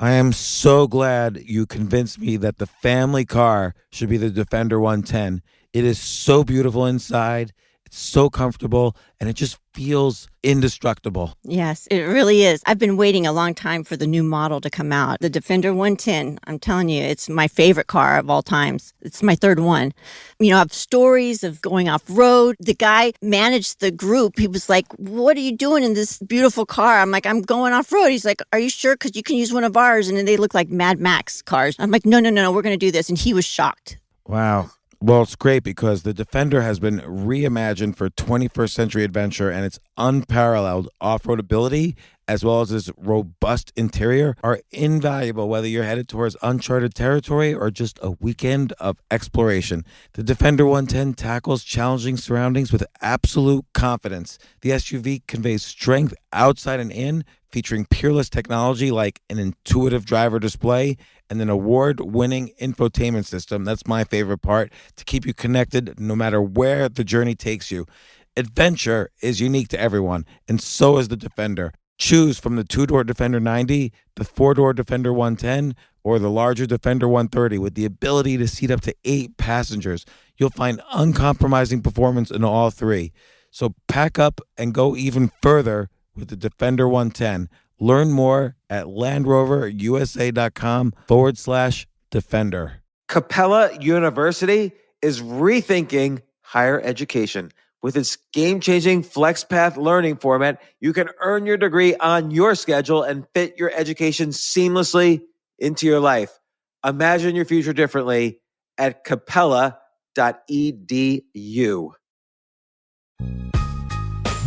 I am so glad you convinced me that the family car should be the Defender 110. It is so beautiful inside, it's so comfortable, and it just feels indestructible. Yes, it really is. I've been waiting a long time for the new model to come out. The Defender 110, I'm telling you, it's my favorite car of all times. It's my third one. You know, I have stories of going off road. The guy managed the group. He was like, "What are you doing in this beautiful car?" I'm like, "I'm going off road." He's like, "Are you sure? Because you can use one of ours." And then they look like Mad Max cars. I'm like, no, we're going to do this. And he was shocked. Wow. Well, it's great because the Defender has been reimagined for 21st century adventure, and its unparalleled off-road ability as well as its robust interior are invaluable whether you're headed towards uncharted territory or just a weekend of exploration. The Defender 110 tackles challenging surroundings with absolute confidence. The SUV conveys strength outside and in, featuring peerless technology like an intuitive driver display and an award-winning infotainment system. That's my favorite part, to keep you connected no matter where the journey takes you. Adventure is unique to everyone, and so is the Defender. Choose from the two-door Defender 90, the four-door Defender 110, or the larger Defender 130 with the ability to seat up to 8 passengers. You'll find uncompromising performance in all three. So pack up and go even further with the Defender 110. Learn more at LandRoverUSA.com/Defender. Capella University is rethinking higher education. With its game-changing FlexPath learning format, you can earn your degree on your schedule and fit your education seamlessly into your life. Imagine your future differently at capella.edu.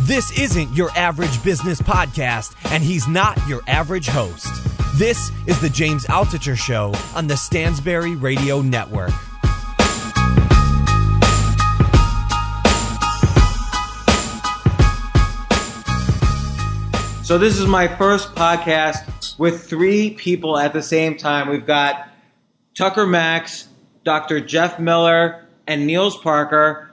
This isn't your average business podcast, and he's not your average host. This is the James Altucher Show on the Stansberry Radio Network. So this is my first podcast with 3 people at the same time. We've got Tucker Max, Dr. Jeff Miller, and Niels Parker,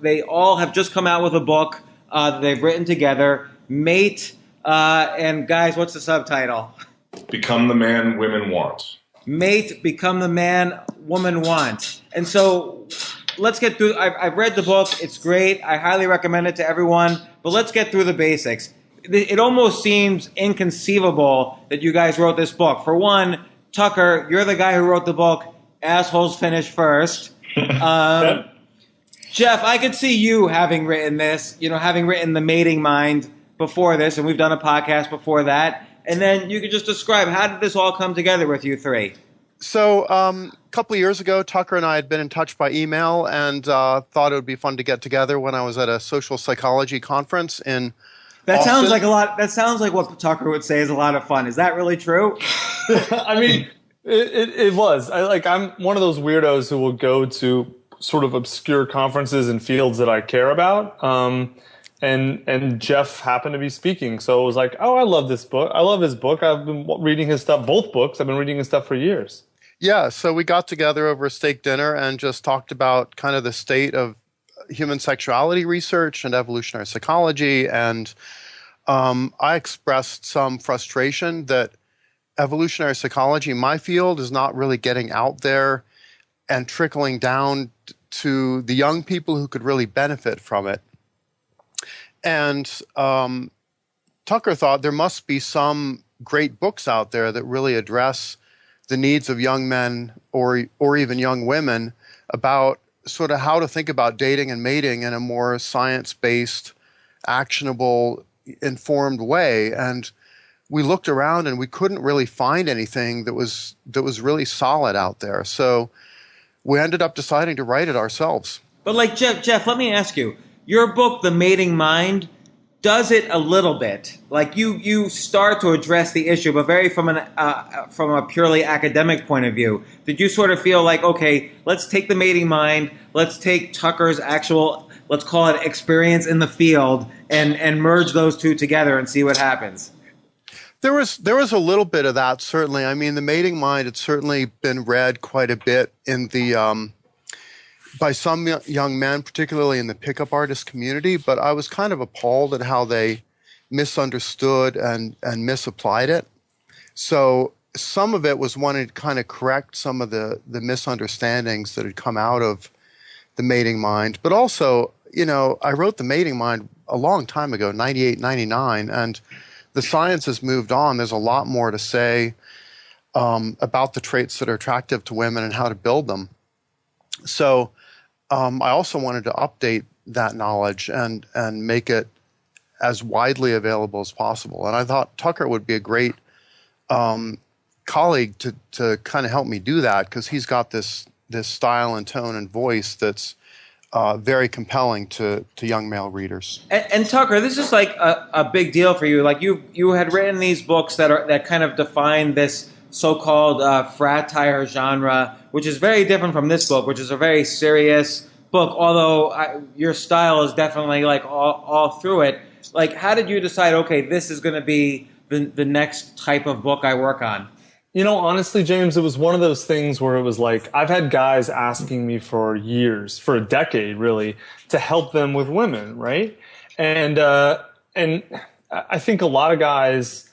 they all have just come out with a book that they've written together, Mate, and guys, what's the subtitle? Become the Man Women Want. Mate, Become the Man Woman Want. And so let's get through. I've read the book. It's great. I highly recommend it to everyone. But let's get through the basics. It almost seems inconceivable that you guys wrote this book. For one, Tucker, you're the guy who wrote the book, Assholes Finish First. Jeff, I could see you having written this, having written The Mating Mind before this, and we've done a podcast before that. And then you could just describe, how did this all come together with you 3? So a couple of years ago, Tucker and I had been in touch by email and thought it would be fun to get together when I was at a social psychology conference in That Austin. sounds like a lot. That sounds like what Tucker would say is a lot of fun. Is that really true? I mean, it was. I'm one of those weirdos who will go to sort of obscure conferences in fields that I care about. And Jeff happened to be speaking, so it was like, oh, I love this book. I love his book. I've been reading his stuff, both books. I've been reading his stuff for years. Yeah, so we got together over a steak dinner and just talked about kind of the state of human sexuality research and evolutionary psychology, and I expressed some frustration that evolutionary psychology in my field is not really getting out there and trickling down to the young people who could really benefit from it. And Tucker thought there must be some great books out there that really address the needs of young men or even young women about sort of how to think about dating and mating in a more science-based, actionable, informed way. And we looked around and we couldn't really find anything that was really solid out there. So we ended up deciding to write it ourselves. But like Jeff, let me ask you, your book, The Mating Mind, does it a little bit. Like you start to address the issue, but very from a purely academic point of view. Did you sort of feel like, okay, let's take The Mating Mind, let's take Tucker's actual, let's call it experience in the field, and merge those two together and see what happens? There was a little bit of that, certainly. I mean, The Mating Mind had certainly been read quite a bit in the by some young men, particularly in the pickup artist community, but I was kind of appalled at how they misunderstood and misapplied it. So some of it was wanting to kind of correct some of the misunderstandings that had come out of The Mating Mind. But also, I wrote The Mating Mind a long time ago, 98, 99, and the science has moved on. There's a lot more to say about the traits that are attractive to women and how to build them. So I also wanted to update that knowledge and make it as widely available as possible. And I thought Tucker would be a great colleague to kind of help me do that, because he's got this style and tone and voice that's very compelling to young male readers. And Tucker, this is like a big deal for you. Like you had written these books that kind of define this so-called fratire genre, which is very different from this book, which is a very serious book. Although your style is definitely like all through it. Like, how did you decide? Okay, this is going to be the next type of book I work on? Honestly, James, it was one of those things where it was like, I've had guys asking me for years, for a decade really, to help them with women, right? And I think a lot of guys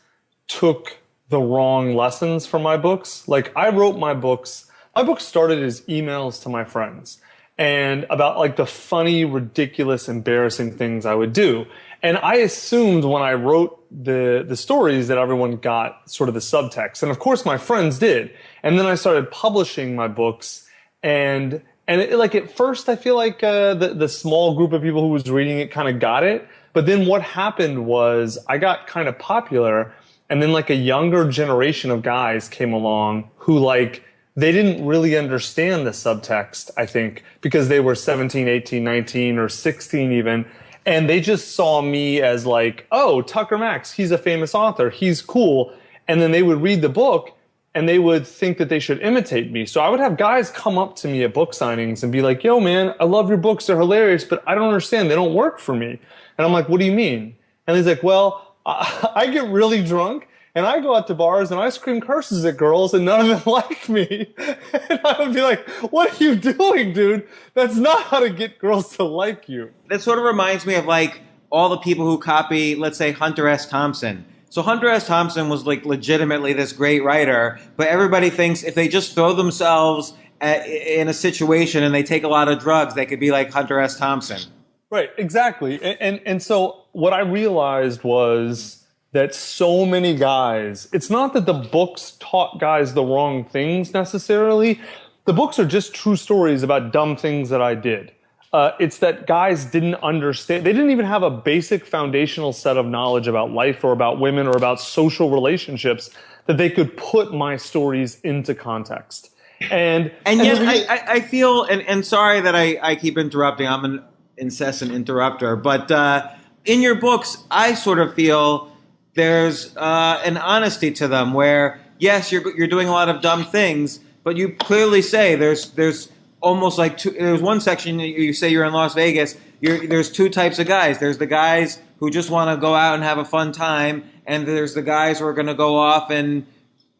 took the wrong lessons from my books. Like, I wrote my books started as emails to my friends and about like the funny, ridiculous, embarrassing things I would do. And I assumed when I wrote the stories that everyone got sort of the subtext. And of course my friends did. And then I started publishing my books, and like at first I feel like the small group of people who was reading it kind of got it. But then what happened was I got kind of popular, and then like a younger generation of guys came along who like, they didn't really understand the subtext, I think, because they were 17, 18, 19, or 16 even. And they just saw me as like, oh, Tucker Max, he's a famous author, he's cool. And then they would read the book and they would think that they should imitate me. So I would have guys come up to me at book signings and be like, yo, man, I love your books, they're hilarious, but I don't understand, they don't work for me. And I'm like, what do you mean? And he's like, well, I get really drunk and I go out to bars and I scream curses at girls and none of them like me. And I would be like, what are you doing, dude? That's not how to get girls to like you. That sort of reminds me of like all the people who copy, let's say, Hunter S. Thompson. So Hunter S. Thompson was like legitimately this great writer, but everybody thinks if they just throw themselves in a situation and they take a lot of drugs, they could be like Hunter S. Thompson. Right, exactly. And so what I realized was that so many guys, it's not that the books taught guys the wrong things necessarily. The books are just true stories about dumb things that I did. It's that guys didn't understand. They didn't even have a basic foundational set of knowledge about life or about women or about social relationships that they could put my stories into context. And yet I feel, and sorry that I keep interrupting, I'm an incessant interrupter, but in your books, I sort of feel there's an honesty to them where, yes, you're doing a lot of dumb things, but you clearly say there's almost like there's one section you say you're in Las Vegas. There's two types of guys. There's the guys who just want to go out and have a fun time, and there's the guys who are going to go off and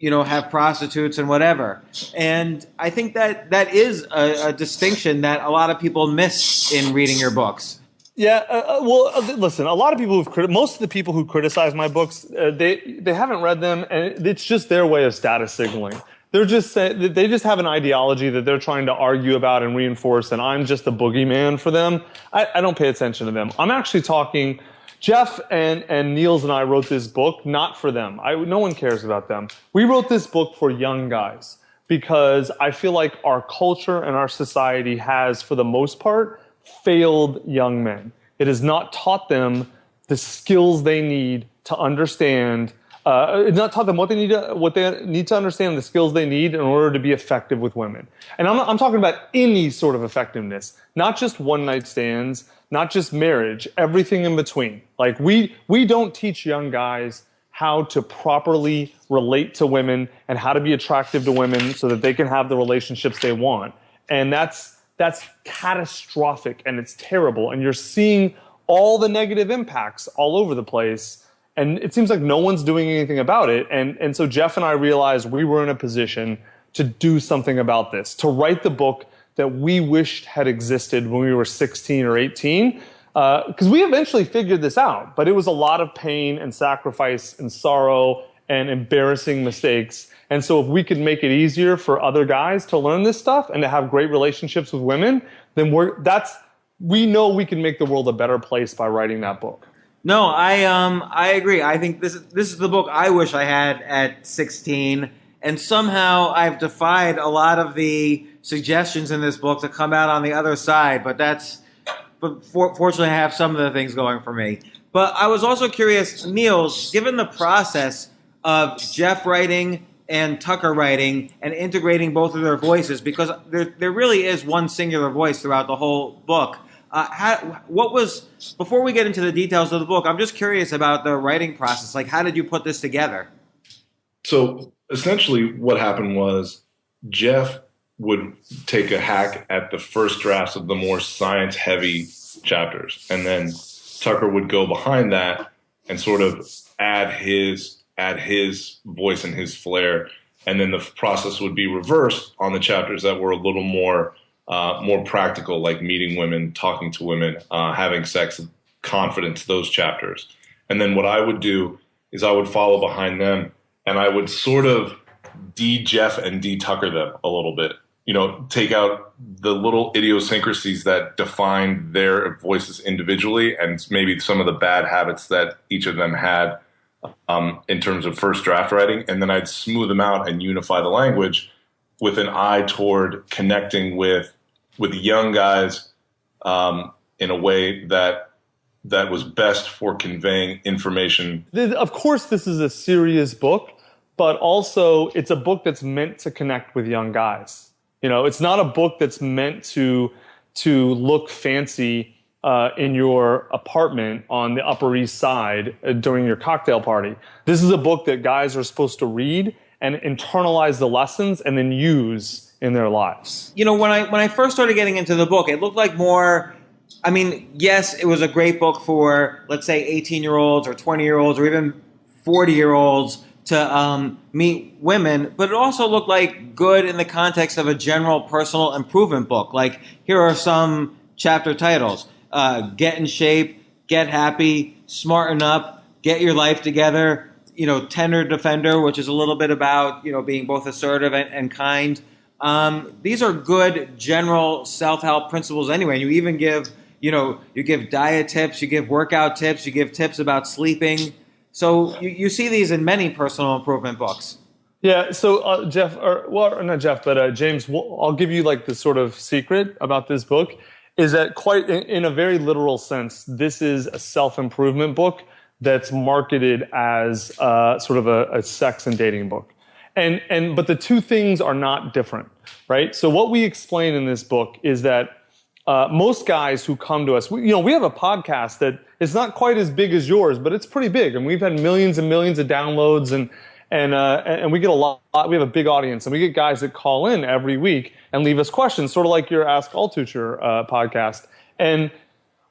have prostitutes and whatever. And I think that is a distinction that a lot of people miss in reading your books. Yeah, listen, a lot of people most of the people who criticize my books, they haven't read them, and it's just their way of status signaling. They just have an ideology that they're trying to argue about and reinforce, and I'm just a boogeyman for them. I don't pay attention to them. I'm actually talking. Jeff and Niels and I wrote this book not for them. No one cares about them. We wrote this book for young guys because I feel like our culture and our society has, for the most part, failed young men. It has not taught them the skills they need to understand. It's not taught them what they need to understand, the skills they need in order to be effective with women. And I'm talking about any sort of effectiveness, not just one night stands, not just marriage, everything in between. Like we don't teach young guys how to properly relate to women and how to be attractive to women so that they can have the relationships they want. And that's catastrophic and it's terrible. And you're seeing all the negative impacts all over the place. And it seems like no one's doing anything about it. And so Jeff and I realized we were in a position to do something about this, to write the book that we wished had existed when we were 16 or 18. Because we eventually figured this out, but it was a lot of pain and sacrifice and sorrow and embarrassing mistakes. And so if we could make it easier for other guys to learn this stuff and to have great relationships with women, then we know we can make the world a better place by writing that book. No, I agree. I think this is the book I wish I had at 16, and somehow I've defied a lot of the suggestions in this book to come out on the other side. But fortunately, I have some of the things going for me. But I was also curious, Neil, given the process of Jeff writing and Tucker writing and integrating both of their voices, because there really is one singular voice throughout the whole book. Before we get into the details of the book, I'm just curious about the writing process. Like, how did you put this together? So essentially what happened was Jeff would take a hack at the first drafts of the more science-heavy chapters, and then Tucker would go behind that and sort of add his voice and his flair, and then the process would be reversed on the chapters that were a little more practical, like meeting women, talking to women, having sex, confidence, those chapters. And then what I would do is I would follow behind them, and I would sort of de-Jeff and de-Tucker them a little bit. Take out the little idiosyncrasies that define their voices individually, and maybe some of the bad habits that each of them had in terms of first draft writing. And then I'd smooth them out and unify the language with an eye toward connecting with young guys in a way that was best for conveying information. Of course, this is a serious book, but also it's a book that's meant to connect with young guys. It's not a book that's meant to look fancy in your apartment on the Upper East Side during your cocktail party. This is a book that guys are supposed to read and internalize the lessons and then use in their lives. When I first started getting into the book, it looked like more. I mean, yes, it was a great book for, let's say, 18-year-olds or 20-year-olds or even 40-year-olds to meet women, but it also looked like good in the context of a general personal improvement book. Like, here are some chapter titles: Get in Shape, Get Happy, Smarten Up, Get Your Life Together, Tender Defender, which is a little bit about, being both assertive and kind. These are good general self-help principles anyway. And you even give, you give diet tips, you give workout tips, you give tips about sleeping. So you see these in many personal improvement books. Yeah. So Jeff, not Jeff, but James, I'll give you like the sort of secret about this book is that quite in a very literal sense, this is a self-improvement book that's marketed as sort of a sex and dating book. But the two things are not different, right? So what we explain in this book is that most guys who come to us, we have a podcast that is not quite as big as yours, but it's pretty big, and we've had millions and millions of downloads, and we get a lot. We have a big audience, and we get guys that call in every week and leave us questions, sort of like your Ask Altucher podcast. And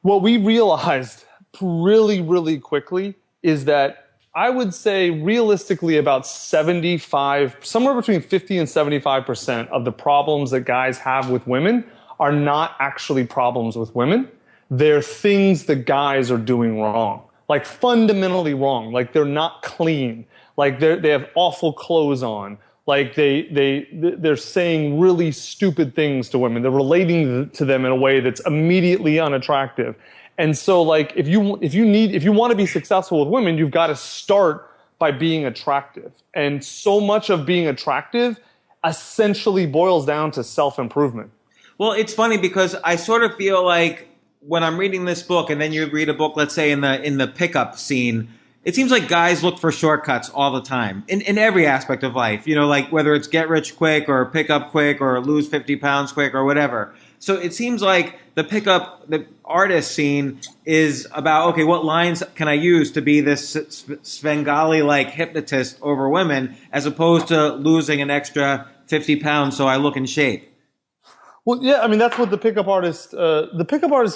what we realized really, really quickly is that I would say realistically about 75, somewhere between 50 and 75% of the problems that guys have with women are not actually problems with women. They're things the guys are doing wrong, like fundamentally wrong. Like they're not clean. Like they have awful clothes on. Like they're saying really stupid things to women. They're relating to them in a way that's immediately unattractive. And so like if you want to be successful with women, you've got to start by being attractive. And so much of being attractive essentially boils down to self-improvement. Well, it's funny because I sort of feel like when I'm reading this book and then you read a book, let's say in the pickup scene, it seems like guys look for shortcuts all the time in every aspect of life, like whether it's get rich quick or pick up quick or lose 50 pounds quick or whatever. So it seems like the artist scene is about, okay, what lines can I use to be this Svengali-like hypnotist over women as opposed to losing an extra 50 pounds so I look in shape. Well, yeah, I mean, that's what the pickup artist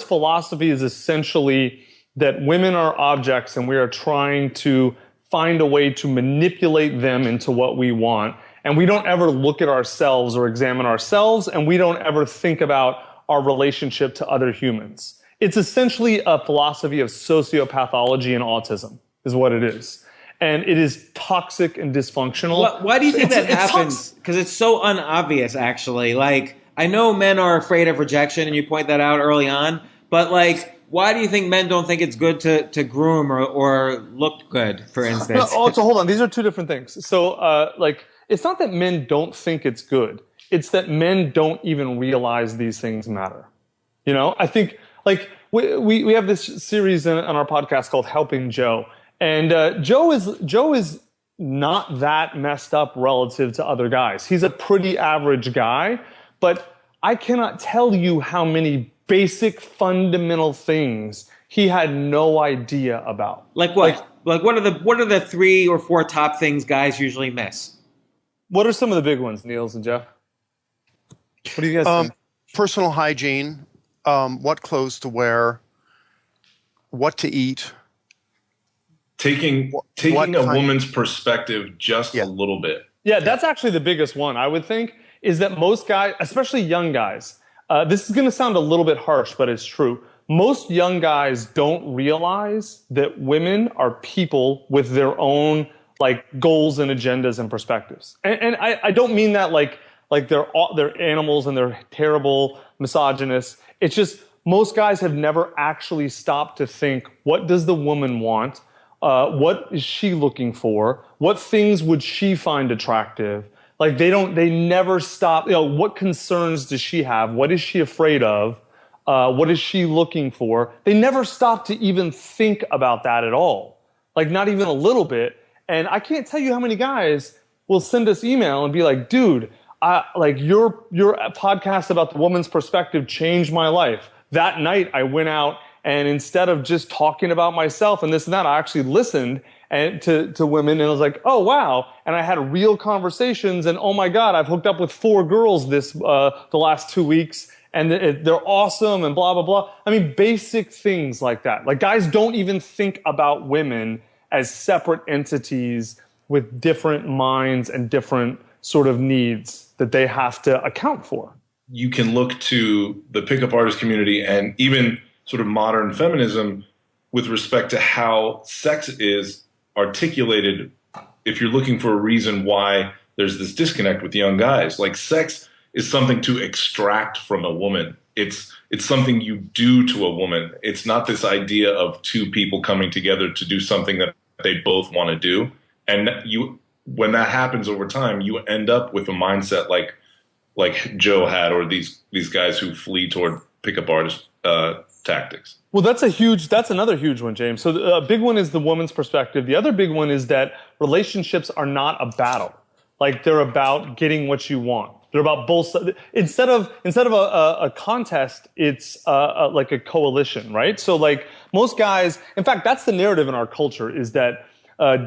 philosophy is essentially that women are objects and we are trying to find a way to manipulate them into what we want. And we don't ever look at ourselves or examine ourselves, and we don't ever think about our relationship to other humans. It's essentially a philosophy of sociopathology and autism is what it is. And it is toxic and dysfunctional. Why do you think that It's happens? Because it's so unobvious, actually. Like, I know men are afraid of rejection, and you point that out early on. But like, why do you think men don't think it's good to groom or look good, for instance? Oh, so hold on. These are two different things. So, it's not that men don't think it's good. It's that men don't even realize these things matter. You know, I think like we have this series on our podcast called Helping Joe. And Joe is not that messed up relative to other guys. He's a pretty average guy, but I cannot tell you how many basic fundamental things he had no idea about. Like what? Like what are the 3 or 4 top things guys usually miss? What are some of the big ones, Niels and Jeff? What do you guys think? Personal hygiene, what clothes to wear, what to eat. Taking a woman's perspective just a little bit. Yeah, that's actually the biggest one, I would think, is that most guys, especially young guys, this is going to sound a little bit harsh, but it's true. Most young guys don't realize that women are people with their own like goals and agendas and perspectives. And I don't mean that like they're animals and they're terrible misogynists. It's just most guys have never actually stopped to think, what does the woman want? What is she looking for? What things would she find attractive? Like they never stop. You know, what concerns does she have? What is she afraid of? What is she looking for? They never stop to even think about that at all. Like not even a little bit. And I can't tell you how many guys will send us email and be like, dude, like your podcast about the woman's perspective changed my life. That night I went out and instead of just talking about myself and this and that, I actually listened to women and I was like, oh, wow. And I had real conversations and oh my God, I've hooked up with 4 girls the last 2 weeks and they're awesome and blah, blah, blah. I mean, basic things like that. Like guys don't even think about women as separate entities with different minds and different sort of needs that they have to account for. You can look to the pickup artist community and even sort of modern feminism with respect to how sex is articulated if you're looking for a reason why there's this disconnect with young guys. Like sex is something to extract from a woman. It's something you do to a woman. It's not this idea of 2 people coming together to do something that they both want to do. And when that happens over time, you end up with a mindset like Joe had, or these guys who flee toward pickup artist tactics. Well, that's another huge one, James. So a big one is the woman's perspective. The other big one is that relationships are not a battle. Like they're about getting what you want. They're about both. Instead of a contest, it's like a coalition, right? So like most guys, in fact, that's the narrative in our culture is that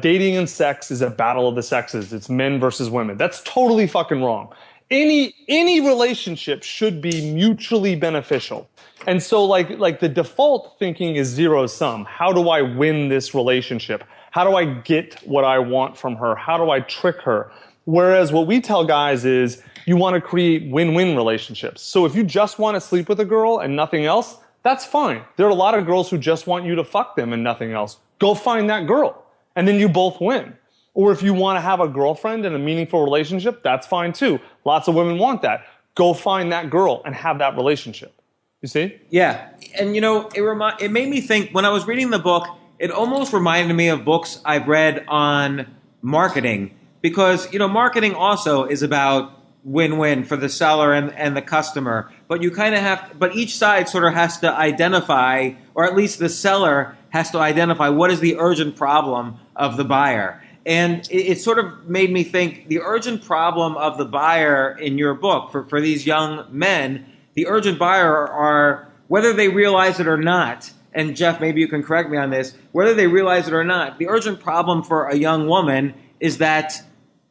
dating and sex is a battle of the sexes. It's men versus women. That's totally fucking wrong. Any relationship should be mutually beneficial. And so like the default thinking is zero sum. How do I win this relationship? How do I get what I want from her? How do I trick her? Whereas what we tell guys is you want to create win-win relationships. So if you just want to sleep with a girl and nothing else, that's fine. There are a lot of girls who just want you to fuck them and nothing else. Go find that girl. And then you both win. Or if you want to have a girlfriend and a meaningful relationship, that's fine too. Lots of women want that. Go find that girl and have that relationship. You see? Yeah. And, you know, it made me think, when I was reading the book, it almost reminded me of books I've read on marketing. Because, you know, marketing also is about win-win for the seller and the customer. But you kind of but each side sort of has to identify, or at least the seller has to identify, what is the urgent problem of the buyer. And it sort of made me think the urgent problem of the buyer in your book for these young men, the urgent buyer are, whether they realize it or not, and Jeff, maybe you can correct me on this, whether they realize it or not, the urgent problem for a young woman is that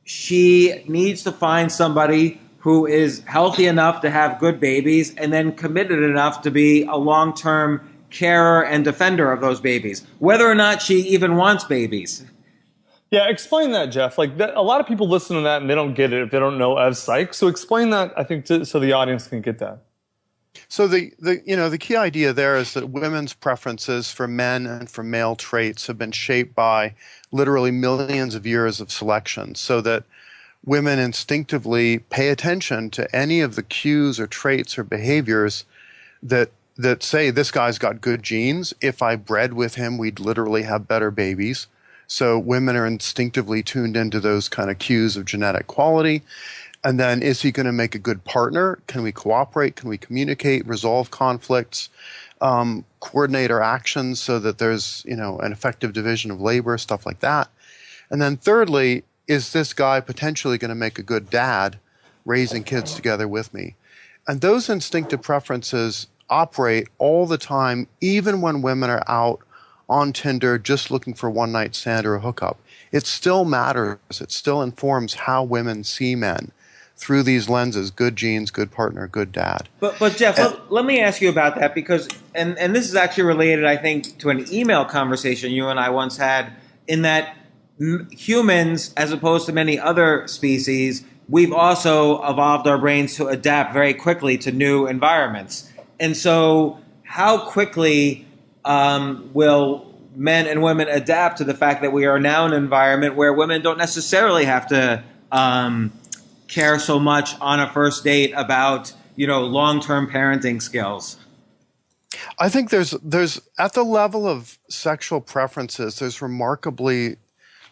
she needs to find somebody who is healthy enough to have good babies and then committed enough to be a long-term carer and defender of those babies, whether or not she even wants babies. Yeah, explain that, Jeff. Like a lot of people listen to that and they don't get it if they don't know Ev Psych. So explain that, I think, so the audience can get that. So the key idea there is that women's preferences for men and for male traits have been shaped by literally millions of years of selection, so that women instinctively pay attention to any of the cues or traits or behaviors that say this guy's got good genes. If I bred with him, we'd literally have better babies. So women are instinctively tuned into those kind of cues of genetic quality. And then, is he going to make a good partner? Can we cooperate? Can we communicate, resolve conflicts, coordinate our actions so that there's, an effective division of labor, stuff like that. And then thirdly, is this guy potentially going to make a good dad raising kids together with me? And those instinctive preferences operate all the time, even when women are out on Tinder just looking for one night stand or a hookup. It still matters. It still informs how women see men through these lenses: good genes, good partner, good dad. But Jeff, let me ask you about that, because and this is actually related, I think, to an email conversation you and I once had, in that humans, as opposed to many other species, we've also evolved our brains to adapt very quickly to new environments. And so how quickly will men and women adapt to the fact that we are now in an environment where women don't necessarily have to care so much on a first date about, long-term parenting skills? I think there's at the level of sexual preferences, there's remarkably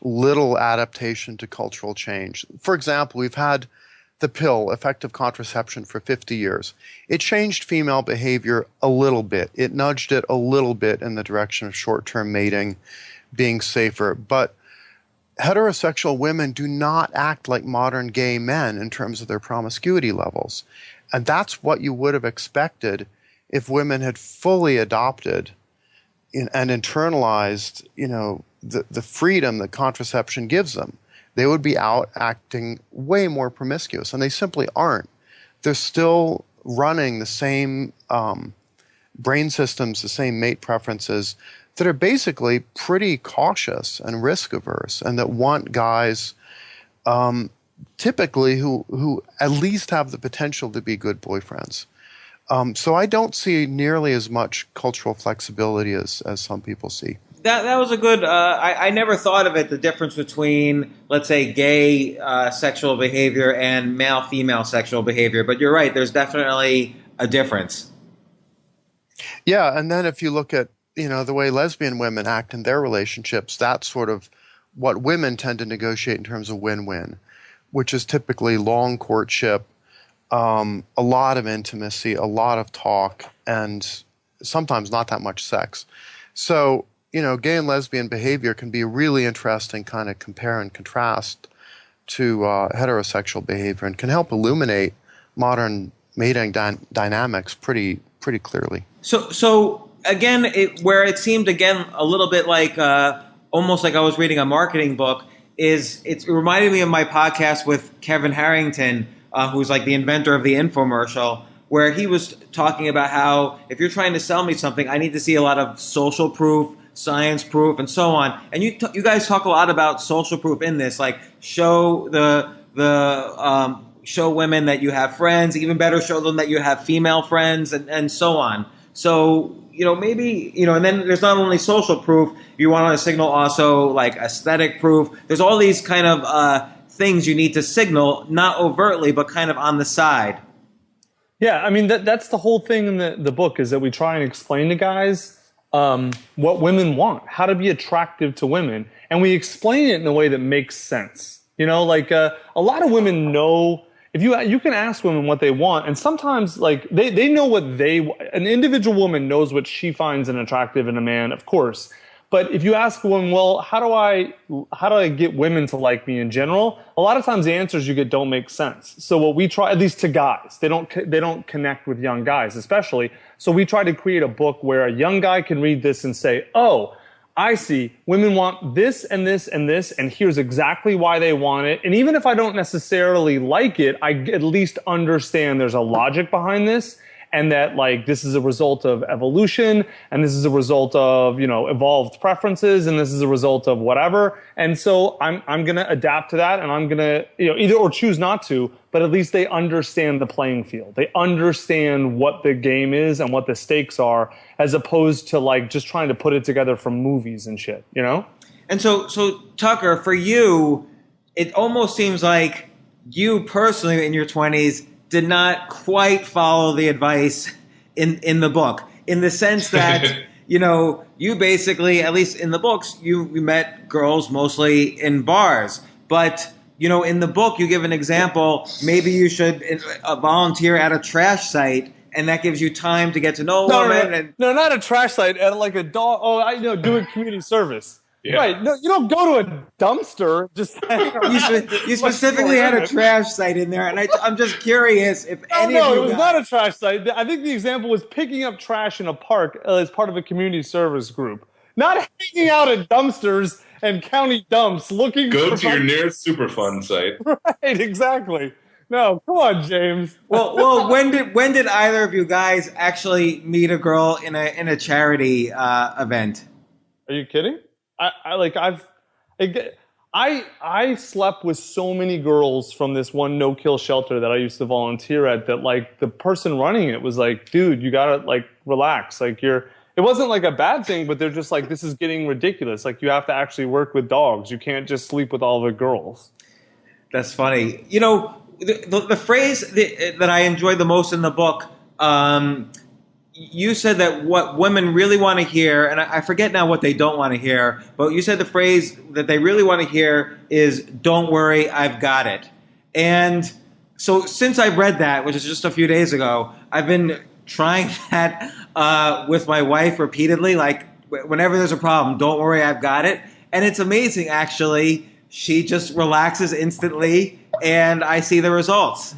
little adaptation to cultural change. For example, we've had the pill, effective contraception, for 50 years. It changed female behavior a little bit. It nudged it a little bit in the direction of short-term mating, being safer. But heterosexual women do not act like modern gay men in terms of their promiscuity levels. And that's what you would have expected if women had fully adopted and internalized, the freedom that contraception gives them. They would be out acting way more promiscuous, and they simply aren't. They're still running the same brain systems, the same mate preferences that are basically pretty cautious and risk averse, and that want guys typically who at least have the potential to be good boyfriends. So I don't see nearly as much cultural flexibility as some people see. That was a good. I never thought of it, the difference between, let's say, gay sexual behavior and male-female sexual behavior. But you're right. There's definitely a difference. Yeah, and then if you look at the way lesbian women act in their relationships, that's sort of what women tend to negotiate in terms of win-win, which is typically long courtship, a lot of intimacy, a lot of talk, and sometimes not that much sex. So gay and lesbian behavior can be a really interesting kind of compare and contrast to heterosexual behavior, and can help illuminate modern mating dynamics pretty clearly. So again, where it seemed again a little bit like almost like I was reading a marketing book, it reminded me of my podcast with Kevin Harrington, who's like the inventor of the infomercial, where he was talking about how if you're trying to sell me something, I need to see a lot of social proof, science proof, and so on. And you guys talk a lot about social proof in this, like show show women that you have friends, even better, show them that you have female friends, and so on. So maybe and then there's not only social proof. You want to signal also like aesthetic proof. There's all these kind of things you need to signal, not overtly, but kind of on the side. Yeah, I mean that's the whole thing in the book, is that we try and explain to guys what women want, how to be attractive to women, and we explain it in a way that makes sense. Like a lot of women know. If you can ask women what they want, and sometimes like they know what an individual woman knows what she finds attractive in a man, of course. But if you ask a woman, well, how do I get women to like me in general? A lot of times the answers you get don't make sense. So what we try, at least to guys, they don't connect with young guys, especially. So we try to create a book where a young guy can read this and say, oh, I see. Women want this and this and this, and here's exactly why they want it. And even if I don't necessarily like it, I at least understand there's a logic behind this. and that like this is a result of evolution, and this is a result of, you know, evolved preferences, and this is a result of whatever. And so I'm going to adapt to that, and I'm going to, you know, either or choose not to, but at least they understand the playing field. They understand what the game is and what the stakes are, as opposed to like just trying to put it together from movies and shit, you know? And so Tucker, for you, it almost seems like you personally in your 20s did not quite follow the advice in the book, in the sense that, you know, you basically, at least in the books, you met girls mostly in bars. But, you know, in the book, you give an example, maybe you should volunteer at a trash site, and that gives you time to get to know women. No, not a trash site, at like a dog. Oh, I know, doing community service. Yeah. Right. No, you don't go to a dumpster. Just you specifically had a trash site in there, and I'm just curious if any of you. No, it was not a trash site. I think the example was picking up trash in a park as part of a community service group, not hanging out at dumpsters and county dumps looking. Go to your nearest Superfund site. Right. Exactly. No, come on, James. Well, when did either of you guys actually meet a girl in a charity event? Are you kidding? I slept with so many girls from this one no-kill shelter that I used to volunteer at, that like the person running it was like, dude, you gotta like relax. Like it wasn't like a bad thing, but they're just like, this is getting ridiculous. Like you have to actually work with dogs. You can't just sleep with all the girls. That's funny. You know, the phrase that I enjoyed the most in the book, you said that what women really want to hear, and I forget now what they don't want to hear, but you said the phrase that they really want to hear is, "Don't worry, I've got it." And so since I read that, which is just a few days ago, I've been trying that with my wife repeatedly, like whenever there's a problem, "Don't worry, I've got it." And it's amazing, actually. She just relaxes instantly, and I see the results.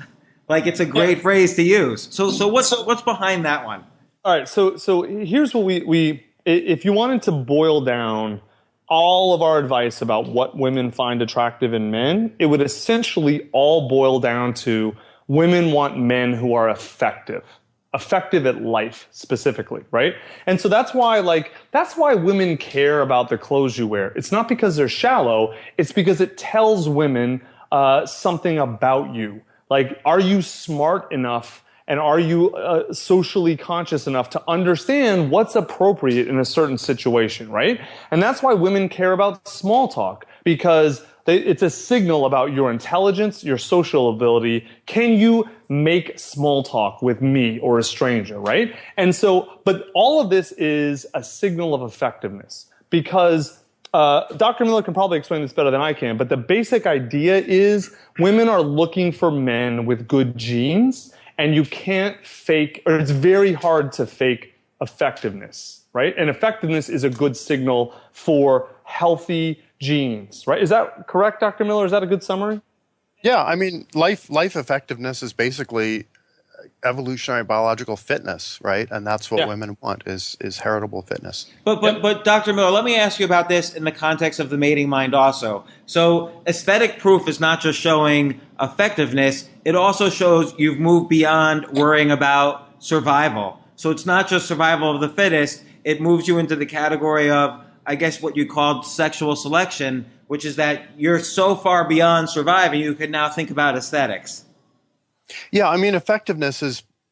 Like, it's a great phrase to use. So what's behind that one? All right, so here's what we if you wanted to boil down all of our advice about what women find attractive in men, it would essentially all boil down to women want men who are effective at life specifically, right? And so that's why women care about the clothes you wear. It's not because they're shallow, it's because it tells women something about you. Like, are you smart enough? And are you socially conscious enough to understand what's appropriate in a certain situation, right? And that's why women care about small talk, because it's a signal about your intelligence, your social ability. Can you make small talk with me or a stranger, right? And so, but all of this is a signal of effectiveness, because Dr. Miller can probably explain this better than I can, but the basic idea is women are looking for men with good genes. And you can't fake, or it's very hard to fake effectiveness, right? And effectiveness is a good signal for healthy genes, right? Is that correct, Dr. Miller? Is that a good summary? Yeah, I mean, life effectiveness is basically evolutionary biological fitness, right? And that's what women want is heritable fitness. But Dr. Miller, let me ask you about this in the context of the mating mind also. So aesthetic proof is not just showing effectiveness, it also shows you've moved beyond worrying about survival. So it's not just survival of the fittest, it moves you into the category of, I guess, what you called sexual selection, which is that you're so far beyond surviving, you can now think about aesthetics. Yeah, I mean,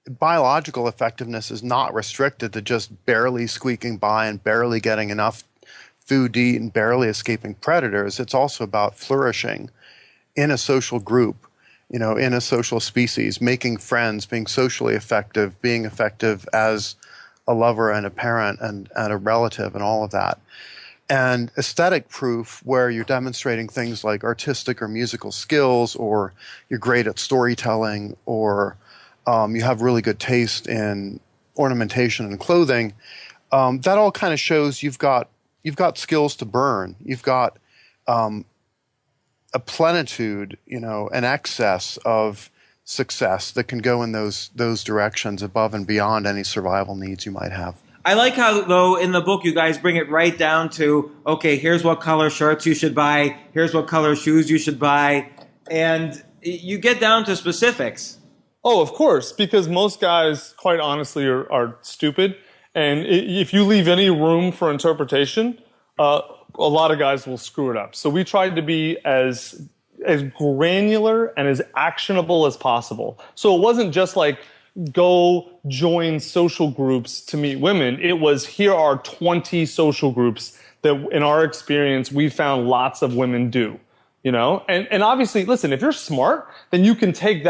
biological effectiveness is not restricted to just barely squeaking by and barely getting enough food to eat and barely escaping predators. It's also about flourishing in a social group, in a social species, making friends, being socially effective, being effective as a lover and a parent and a relative and all of that. And aesthetic proof, where you're demonstrating things like artistic or musical skills, or you're great at storytelling, or you have really good taste in ornamentation and clothing, that all kind of shows you've got skills to burn. You've got a plenitude, an excess of success that can go in those directions above and beyond any survival needs you might have. I like how, though, in the book you guys bring it right down to, okay, here's what color shirts you should buy, here's what color shoes you should buy, and you get down to specifics. Oh, of course, because most guys, quite honestly, are stupid. And if you leave any room for interpretation, a lot of guys will screw it up. So we tried to be as granular and as actionable as possible. So it wasn't just like go join social groups to meet women. It was, here are 20 social groups that in our experience we found lots of women do. You know, and obviously, listen, if you're smart, then you can take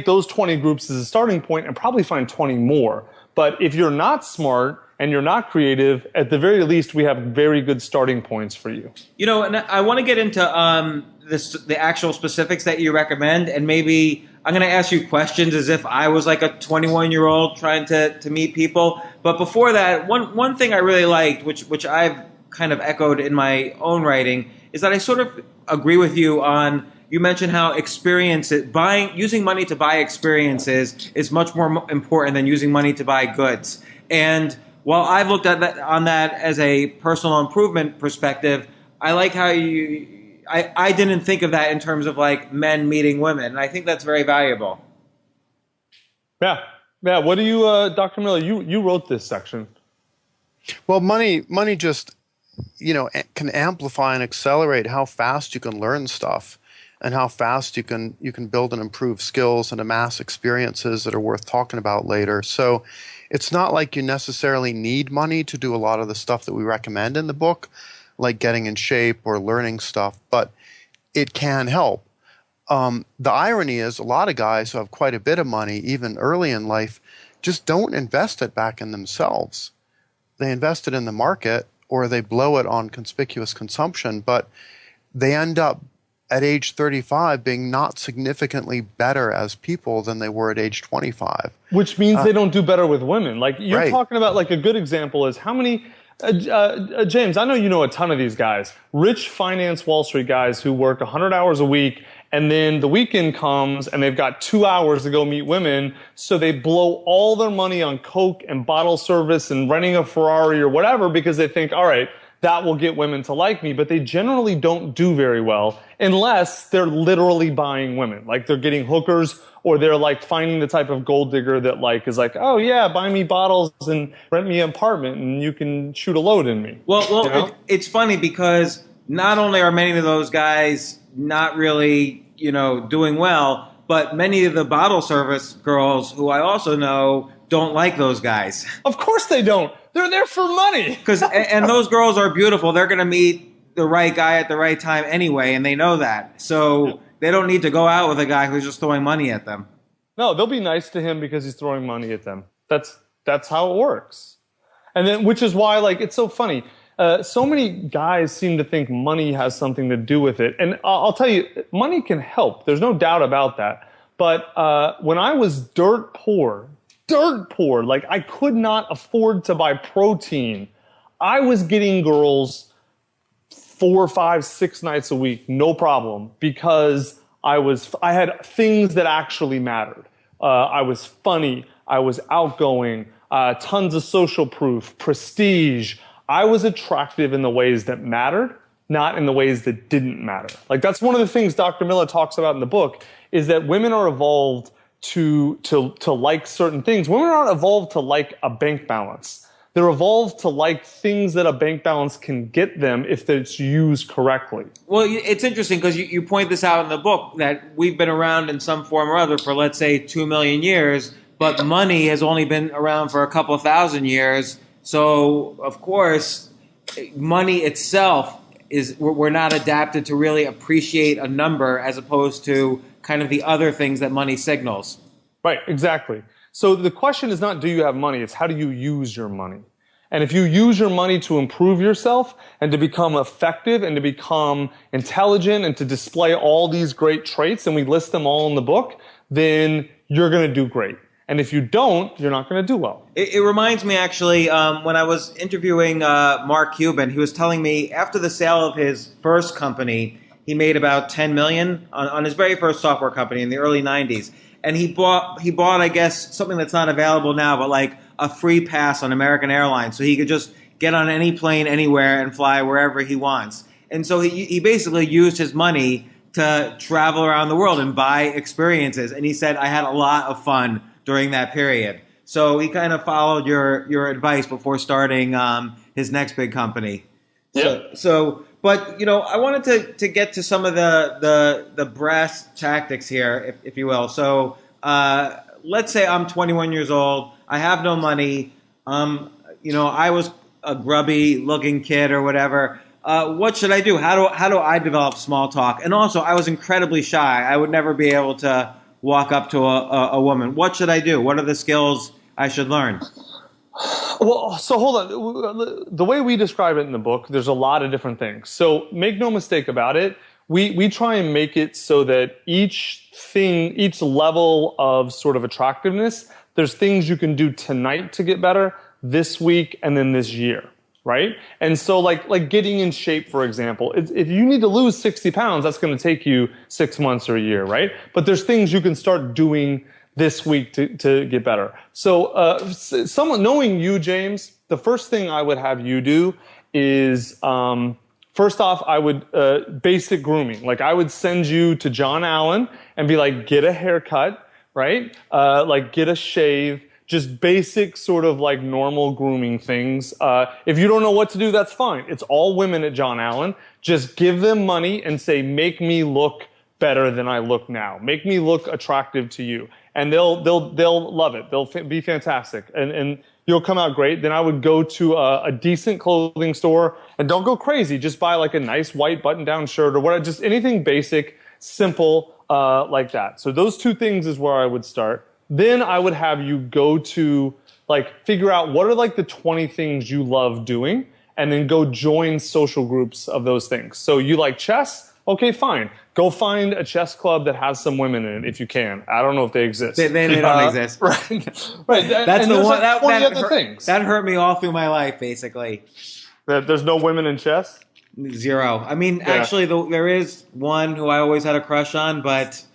those 20 groups as a starting point and probably find 20 more. But if you're not smart and you're not creative, at the very least, we have very good starting points for you. You know, and I want to get into the actual specifics that you recommend, and maybe I'm going to ask you questions as if I was like a 21-year-old trying to meet people. But before that, one thing I really liked, which I've kind of echoed in my own writing, is that I sort of agree with you on, you mentioned how using money to buy experiences is much more important than using money to buy goods. And while I've looked at that as a personal improvement perspective, I like how I didn't think of that in terms of like men meeting women. And I think that's very valuable. Yeah. What do you, Dr. Miller, you wrote this section. Well, money just, can amplify and accelerate how fast you can learn stuff and how fast you can build and improve skills and amass experiences that are worth talking about later. So it's not like you necessarily need money to do a lot of the stuff that we recommend in the book, like getting in shape or learning stuff, but it can help. The irony is a lot of guys who have quite a bit of money, even early in life, just don't invest it back in themselves. They invest it in the market, or they blow it on conspicuous consumption, but they end up at age 35 being not significantly better as people than they were at age 25. Which means they don't do better with women. Like you're Right. talking about, like a good example is how many, James, I know you know a ton of these guys, rich finance Wall Street guys who work 100 hours a week, and then the weekend comes and they've got 2 hours to go meet women, so they blow all their money on Coke and bottle service and renting a Ferrari or whatever because they think, all right, that will get women to like me, but they generally don't do very well unless they're literally buying women. Like they're getting hookers, or they're like finding the type of gold digger that like is like, oh yeah, buy me bottles and rent me an apartment and you can shoot a load in me. Well, You know? it's funny because not only are many of those guys not really, doing well, but many of the bottle service girls who I also know don't like those guys. Of course they don't. They're there for money. And those girls are beautiful. They're going to meet the right guy at the right time anyway, and they know that. So they don't need to go out with a guy who's just throwing money at them. No, they'll be nice to him because he's throwing money at them. That's how it works. And then, which is why, like, it's so funny. So many guys seem to think money has something to do with it. And I'll tell you, money can help. There's no doubt about that. But when I was dirt poor, like I could not afford to buy protein, I was getting girls 4, 5, 6 nights a week, no problem, because I had things that actually mattered. I was funny, I was outgoing, tons of social proof, prestige. I was attractive in the ways that mattered, not in the ways that didn't matter. Like that's one of the things Dr. Miller talks about in the book, is that women are evolved to like certain things. Women aren't evolved to like a bank balance. They're evolved to like things that a bank balance can get them if it's used correctly. Well, it's interesting because you point this out in the book that we've been around in some form or other for, let's say, 2 million years, but money has only been around for a couple of thousand years. So, of course, money itself we're not adapted to really appreciate a number as opposed to kind of the other things that money signals. Right, exactly. So the question is not do you have money, it's how do you use your money? And if you use your money to improve yourself and to become effective and to become intelligent and to display all these great traits, and we list them all in the book, then you're going to do great. And if you don't, you're not going to do well. It reminds me, actually, when I was interviewing Mark Cuban, he was telling me after the sale of his first company, he made about $10 million on his very first software company in the early 90s. And he bought, I guess, something that's not available now, but like a free pass on American Airlines. So he could just get on any plane anywhere and fly wherever he wants. And so he basically used his money to travel around the world and buy experiences. And he said, I had a lot of fun during that period. So he kind of followed your advice before starting his next big company. Yep. But I wanted to get to some of the brass tactics here, if you will. So let's say I'm 21 years old. I have no money. I was a grubby looking kid or whatever. What should I do? How do I develop small talk? And also, I was incredibly shy. I would never be able to walk up to a woman. What should I do? What are the skills I should learn? Well, so hold on. The way we describe it in the book, there's a lot of different things. So make no mistake about it. We try and make it so that each level of sort of attractiveness, there's things you can do tonight to get better, this week, and then this year, right? And so like getting in shape, for example, if you need to lose 60 pounds, that's going to take you 6 months or a year, right? But there's things you can start doing this week to get better. So someone knowing you, James, the first thing I would have you do is first off, I would basic grooming. Like I would send you to John Allen and be like, get a haircut, right? Like get a shave, just basic sort of like normal grooming things. If you don't know what to do, that's fine. It's all women at John Allen. Just give them money and say, make me look better than I look now. Make me look attractive to you. And they'll love it. They'll be fantastic. And you'll come out great. Then I would go to a decent clothing store and don't go crazy. Just buy like a nice white button-down shirt or whatever, just anything basic, simple, like that. So those two things is where I would start. Then I would have you go to like figure out what are like the 20 things you love doing and then go join social groups of those things. So you like chess? Okay, fine. Go find a chess club that has some women in it if you can. I don't know if they exist. They don't exist. Right. That's the one. Like 20 other things. That hurt me all through my life, basically. There's no women in chess? Zero. I mean, actually, there is one who I always had a crush on, but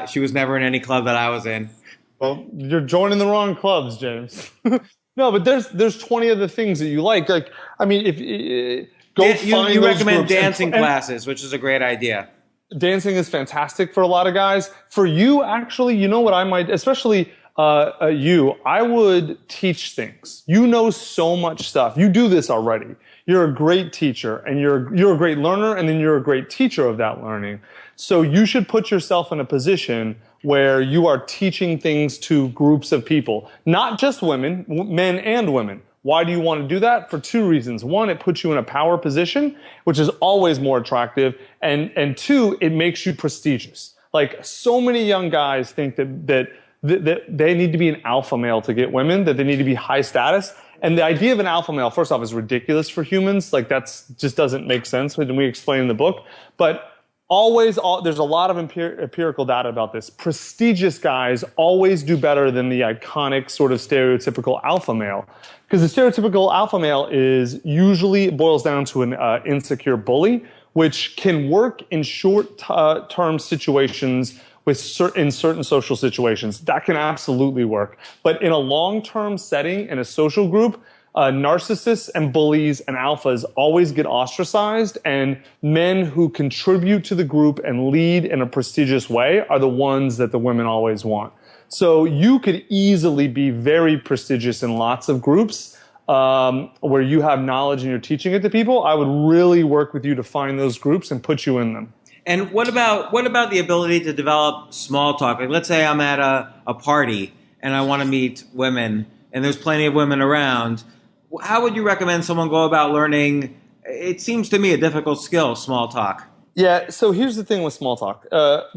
she was never in any club that I was in. Well, you're joining the wrong clubs, James. No, but there's 20 other things that you like. Like, I mean, if you recommend dancing classes, which is a great idea. Dancing is fantastic for a lot of guys. For you, actually, you know what I might, especially I would teach things. You know so much stuff. You do this already. You're a great teacher, and you're a great learner, and then you're a great teacher of that learning. So you should put yourself in a position where you are teaching things to groups of people, not just women, men and women. Why do you want to do that? For two reasons. One, it puts you in a power position, which is always more attractive. And two, it makes you prestigious. Like so many young guys think that they need to be an alpha male to get women, that they need to be high status. And the idea of an alpha male, first off, is ridiculous for humans. Like that's just doesn't make sense when we explain in the book. But there's a lot of empirical data about this. Prestigious guys always do better than the iconic sort of stereotypical alpha male. Because the stereotypical alpha male boils down to an insecure bully, which can work in short-term situations in certain social situations. That can absolutely work. But in a long-term setting, in a social group, narcissists and bullies and alphas always get ostracized, and men who contribute to the group and lead in a prestigious way are the ones that the women always want. So you could easily be very prestigious in lots of groups where you have knowledge and you're teaching it to people. I would really work with you to find those groups and put you in them. And what about the ability to develop small talk? Like let's say I'm at a party and I want to meet women and there's plenty of women around. How would you recommend someone go about learning? It seems to me a difficult skill, small talk. Yeah, so here's the thing with small talk.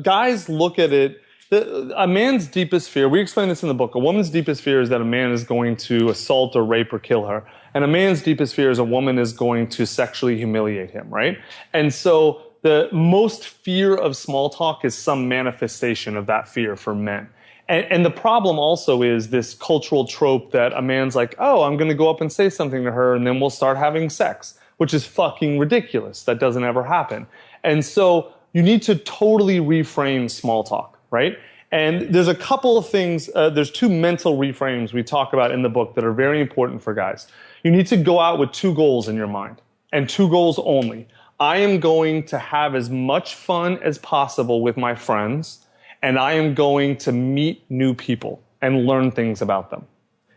Guys look at it, a man's deepest fear, we explain this in the book, a woman's deepest fear is that a man is going to assault or rape or kill her. And a man's deepest fear is a woman is going to sexually humiliate him, right? And so the most fear of small talk is some manifestation of that fear for men. And the problem also is this cultural trope that a man's like, oh, I'm going to go up and say something to her and then we'll start having sex, which is fucking ridiculous. That doesn't ever happen. And so you need to totally reframe small talk, right? And there's a couple of things, there's two mental reframes we talk about in the book that are very important for guys. You need to go out with two goals in your mind and two goals only. I am going to have as much fun as possible with my friends, and I am going to meet new people and learn things about them.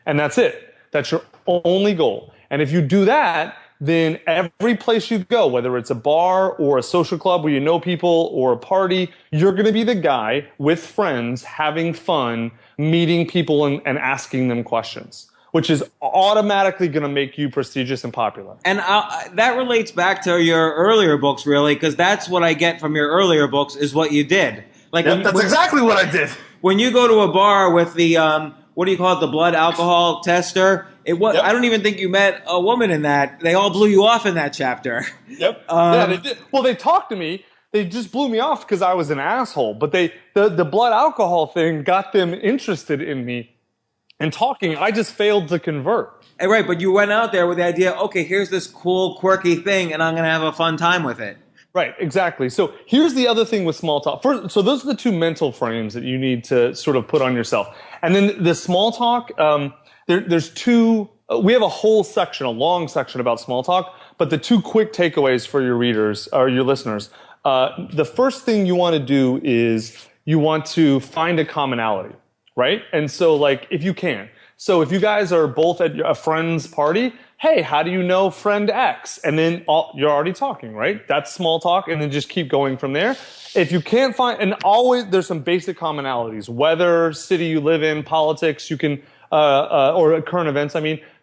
And that's it. That's your only goal. And if you do that, then every place you go, whether it's a bar or a social club where you know people or a party, you're going to be the guy with friends having fun, meeting people and asking them questions, which is automatically going to make you prestigious and popular. And that relates back to your earlier books, really, because that's what I get from your earlier books is what you did. Like That's exactly what I did. When you go to a bar with the what do you call it, the blood alcohol tester? I don't even think you met a woman in that. They all blew you off in that chapter. Yep. Yeah, they did. Well, they talked to me. They just blew me off because I was an asshole. But the blood alcohol thing got them interested in me and talking. I just failed to convert. Right, but you went out there with the idea, okay, here's this cool, quirky thing, and I'm going to have a fun time with it. Right, exactly. So here's the other thing with small talk. First, so those are the two mental frames that you need to sort of put on yourself. And then the small talk, there's two. We have a whole section, a long section about small talk, but the two quick takeaways for your readers or your listeners. The first thing you want to do is you want to find a commonality, right? And so like if you can. So if you guys are both at a friend's party, hey, how do you know friend X? And then you're already talking, right? That's small talk, and then just keep going from there. If you can't find, and always there's some basic commonalities, weather, city you live in, politics, you can, or current events,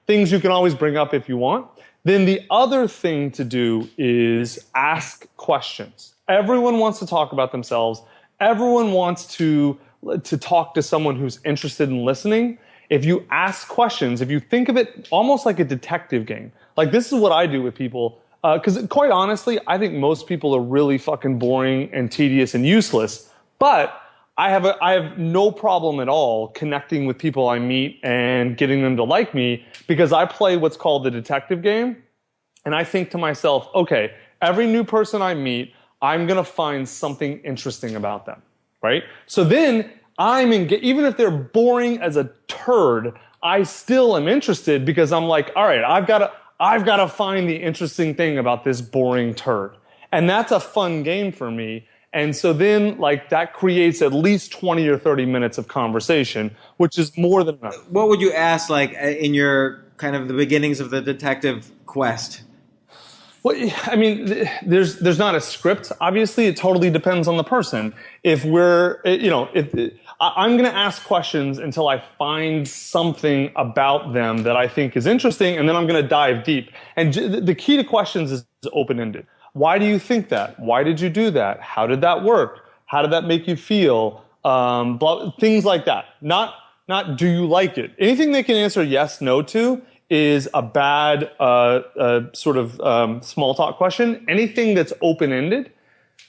things you can always bring up if you want. Then the other thing to do is ask questions. Everyone wants to talk about themselves. Everyone wants to talk to someone who's interested in listening. If you ask questions, if you think of it almost like a detective game, like this is what I do with people, because quite honestly, I think most people are really fucking boring and tedious and useless, but I have no problem at all connecting with people I meet and getting them to like me because I play what's called the detective game. And I think to myself, okay, every new person I meet, I'm going to find something interesting about them, right? So then even if they're boring as a turd, I still am interested because I'm like, all right, I've got to find the interesting thing about this boring turd. And that's a fun game for me. And so then like that creates at least 20 or 30 minutes of conversation, which is more than enough. What would you ask like in your kind of the beginnings of the detective quest? Well, there's not a script. Obviously, it totally depends on the person. If I'm going to ask questions until I find something about them that I think is interesting, and then I'm going to dive deep. And the key to questions is open-ended. Why do you think that? Why did you do that? How did that work? How did that make you feel? Things like that. Not do you like it? Anything they can answer yes, no to is a bad small talk question. Anything that's open-ended,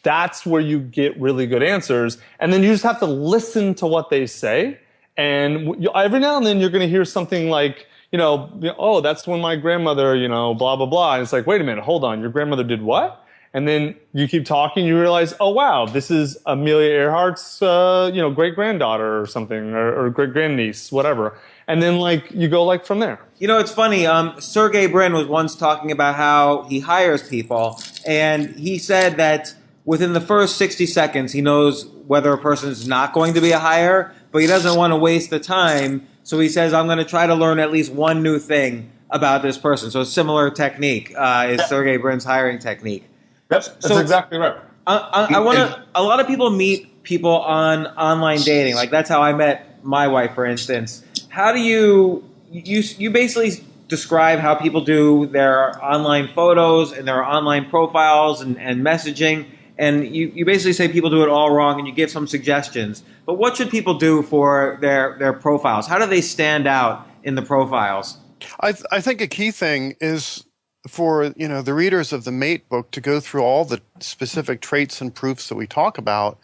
that's where you get really good answers. And then you just have to listen to what they say. And every now and then you're going to hear something like, oh, that's when my grandmother, blah, blah, blah. And it's like, wait a minute, hold on. Your grandmother did what? And then you keep talking, you realize, oh, wow, this is Amelia Earhart's, great-granddaughter or something, or great-grandniece, whatever. And then, you go, from there. It's funny. Sergey Brin was once talking about how he hires people, and he said that within the first 60 seconds, he knows whether a person is not going to be a hire, but he doesn't want to waste the time. So he says, I'm going to try to learn at least one new thing about this person. So a similar technique is Sergey Brin's hiring technique. Yep, that's exactly right. A lot of people meet people on online dating. Like that's how I met my wife, for instance. How do you basically describe how people do their online photos and their online profiles and messaging, and you basically say people do it all wrong, and you give some suggestions. But what should people do for their profiles? How do they stand out in the profiles? I think a key thing is for the readers of the Mate book to go through all the specific traits and proofs that we talk about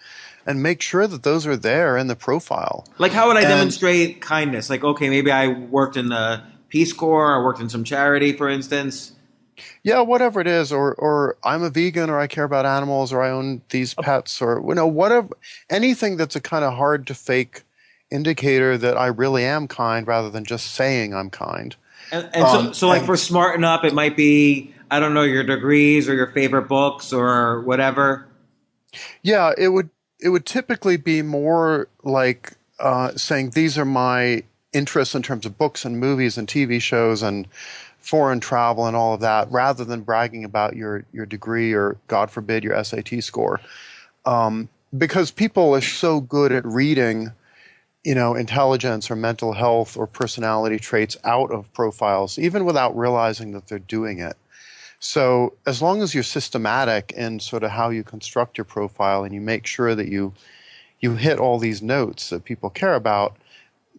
and make sure that those are there in the profile. Like how would I demonstrate kindness? Like, okay, maybe I worked in the Peace Corps, I worked in some charity, for instance. Yeah, whatever it is, or I'm a vegan, or I care about animals, or I own these pets, or whatever, anything that's a kind of hard to fake indicator that I really am kind rather than just saying I'm kind. And so for Smarten Up, it might be I don't know, your degrees or your favorite books or whatever? Yeah, it would typically be more like saying these are my interests in terms of books and movies and TV shows and foreign travel and all of that, rather than bragging about your degree or, God forbid, your SAT score. Because people are so good at reading, intelligence or mental health or personality traits out of profiles, even without realizing that they're doing it. So as long as you're systematic in sort of how you construct your profile and you make sure that you hit all these notes that people care about,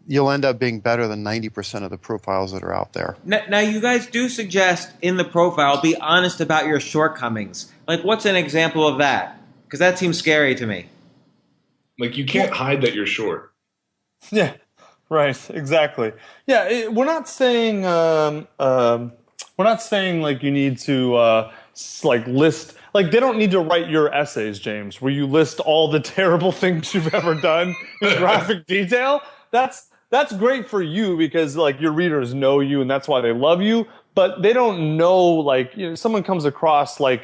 you'll end up being better than 90% of the profiles that are out there. Now, you guys do suggest in the profile, be honest about your shortcomings. Like, what's an example of that? Because that seems scary to me. Like, you can't hide that you're short. Yeah, right. Exactly. Yeah, we're not saying like you need to like list, like they don't need to write your essays, James, where you list all the terrible things you've ever done in graphic detail. That's great for you because like your readers know you and that's why they love you. But they don't know, like, someone comes across like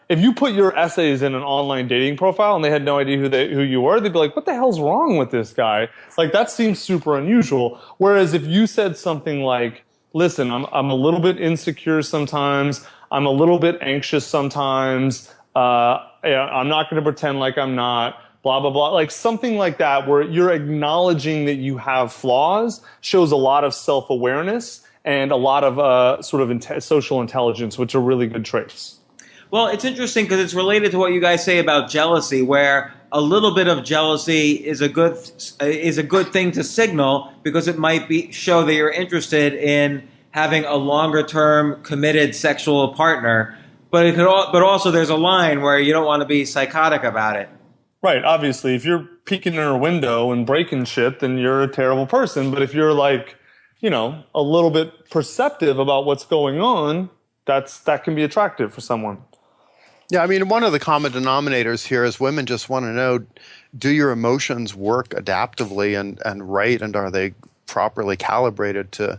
if you put your essays in an online dating profile and they had no idea who you were, they'd be like, what the hell's wrong with this guy? Like, that seems super unusual. Whereas if you said something like, listen, I'm a little bit insecure sometimes, I'm a little bit anxious sometimes, I'm not going to pretend like I'm not, blah, blah, blah. Like something like that where you're acknowledging that you have flaws shows a lot of self-awareness and a lot of sort of social intelligence, which are really good traits. Well, it's interesting because it's related to what you guys say about jealousy, where a little bit of jealousy is a good thing to signal because it might show that you're interested in having a longer term committed sexual partner. But but also there's a line where you don't want to be psychotic about it. Right. Obviously, if you're peeking in her window and breaking shit, then you're a terrible person. But if you're like, a little bit perceptive about what's going on, that can be attractive for someone. Yeah, I mean, one of the common denominators here is women just want to know, do your emotions work adaptively and right, and are they properly calibrated to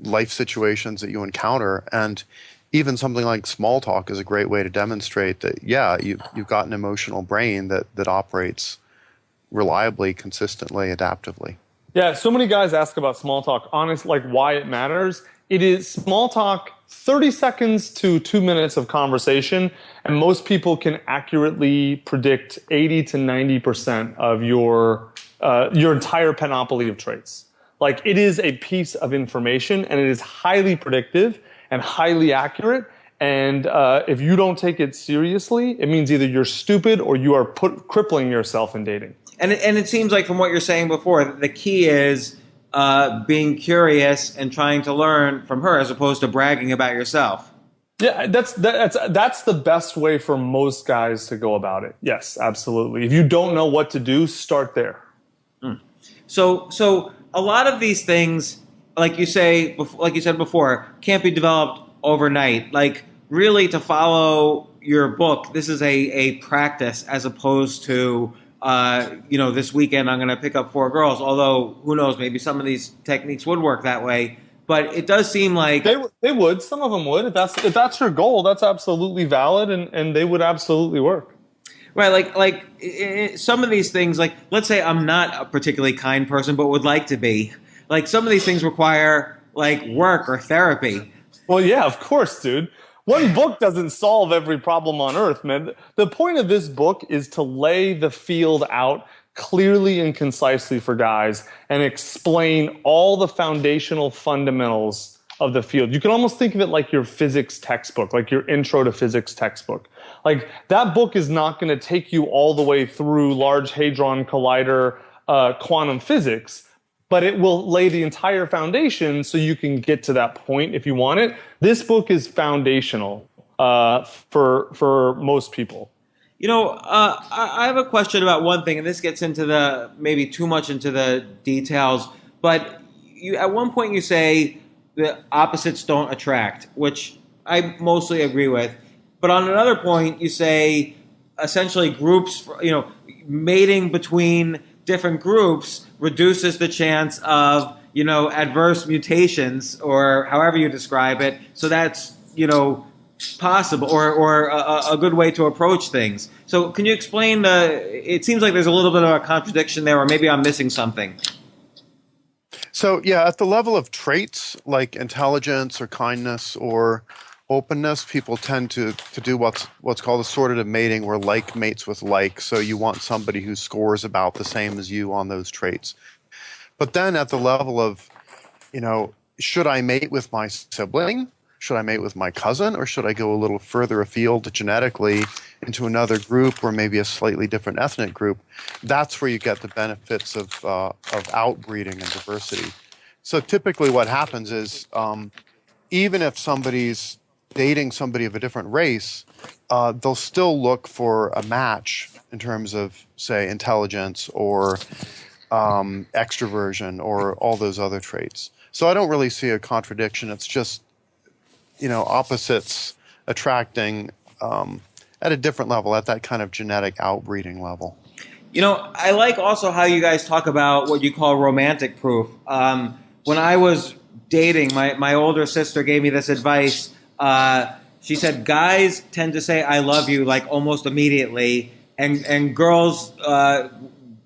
life situations that you encounter? And even something like small talk is a great way to demonstrate that, yeah, you've got an emotional brain that operates reliably, consistently, adaptively. Yeah, so many guys ask about small talk, like why it matters. It is small talk, 30 seconds to 2 minutes of conversation, and most people can accurately predict 80 to 90% of your entire panoply of traits. Like, it is a piece of information, and it is highly predictive and highly accurate. And if you don't take it seriously, it means either you're stupid or you are crippling yourself in dating. And it seems like from what you're saying before, the key is being curious and trying to learn from her as opposed to bragging about yourself. Yeah, that's the best way for most guys to go about it. Yes, absolutely. If you don't know what to do, start there. So a lot of these things, like you said before, can't be developed overnight. Like, really, to follow your book, this is a practice as opposed to this weekend I'm going to pick up 4 girls. Although, who knows, maybe some of these techniques would work that way. But it does seem like they would. Some of them would. If that's your goal, that's absolutely valid, and they would absolutely work. Right, some of these things, like, let's say I'm not a particularly kind person, but would like to be. Like, some of these things require, like, work or therapy. Well, yeah, of course, dude. One book doesn't solve every problem on earth, man. The point of this book is to lay the field out clearly and concisely for guys and explain all the foundational fundamentals of the field. You can almost think of it like your physics textbook, like your intro to physics textbook. Like, that book is not going to take you all the way through Large Hadron Collider quantum physics, but it will lay the entire foundation so you can get to that point if you want it. This book is foundational for most people. I have a question about one thing, and this gets into maybe too much into the details, but at one point you say the opposites don't attract, which I mostly agree with. But on another point, you say essentially groups, mating between different groups reduces the chance of, adverse mutations or however you describe it. So that's, possible or a good way to approach things. So can you explain it seems like there's a little bit of a contradiction there, or maybe I'm missing something. So yeah, at the level of traits like intelligence or kindness or openness, people tend to do what's called assortative mating, where like mates with like. So you want somebody who scores about the same as you on those traits. But then at the level of, should I mate with my sibling? Should I mate with my cousin? Or should I go a little further afield genetically into another group or maybe a slightly different ethnic group? That's where you get the benefits of outbreeding and diversity. So typically what happens is even if somebody's dating somebody of a different race, they'll still look for a match in terms of, say, intelligence or extroversion or all those other traits. So I don't really see a contradiction. It's just, opposites attracting at a different level, at that kind of genetic outbreeding level. I like also how you guys talk about what you call romantic proof. When I was dating, my older sister gave me this advice. She said guys tend to say I love you like almost immediately, and girls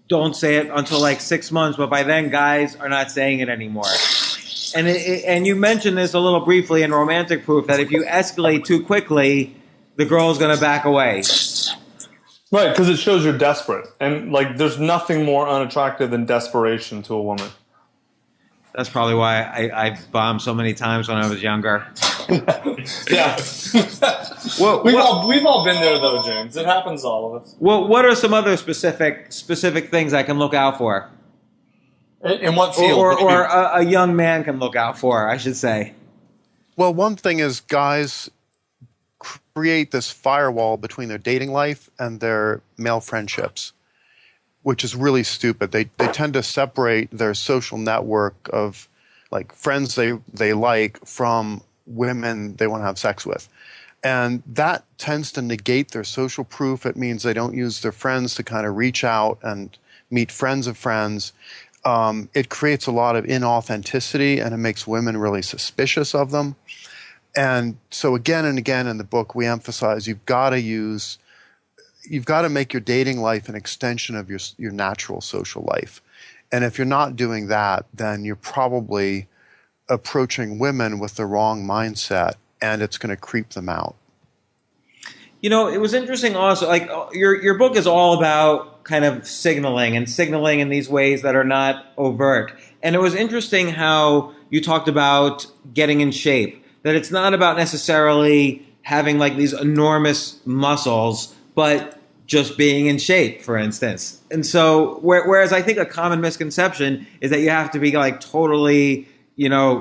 don't say it until like 6 months, but by then guys are not saying it anymore. And you mentioned this a little briefly in romantic proof, that if you escalate too quickly, the girl's going to back away. Right, because it shows you're desperate. And like there's nothing more unattractive than desperation to a woman. That's probably why I bombed so many times when I was younger. Yeah. Well, we've all been there though, James. It happens to all of us. Well, what are some other specific things I can look out for? In what field? Or a young man can look out for, I should say. Well, one thing is guys create this firewall between their dating life and their male friendships, which is really stupid. They tend to separate their social network of like friends they like from women they want to have sex with. And that tends to negate their social proof. It means they don't use their friends to kind of reach out and meet friends of friends. It creates a lot of inauthenticity, and it makes women really suspicious of them. And so again and again in the book, we emphasize you've got to make your dating life an extension of your natural social life. And if you're not doing that, then you're probably approaching women with the wrong mindset, and it's going to creep them out. It was interesting also, like your book is all about kind of signaling in these ways that are not overt. And it was interesting how you talked about getting in shape, that it's not about necessarily having like these enormous muscles, but just being in shape, for instance. And so, whereas I think a common misconception is that you have to be like totally,